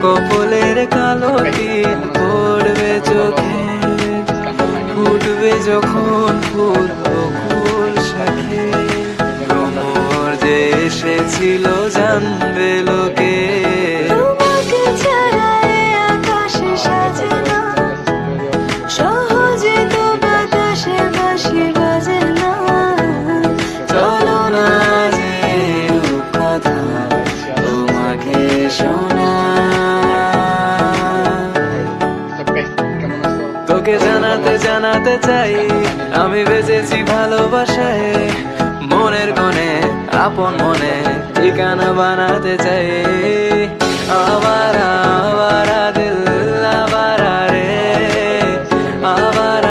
কপলের কালো তিল পড়বে চোখে, ফুটবে যখন ফুল বকুল শাখে। ভ্রমর যে এসেছিল জানবে লোকে, তোমাকে ছাড়া এ আকাশে সাজে না, সহজে তো বাতাসে বাঁশি বাজে না। চলো না যে কথা তোমাকে শোনা, তোকে জানাতে জানাতে চাই আমি বেঁচেছি ভালোবাসায়। মনের কোণে আপন মনে ঠিকানা বানাতে চাই।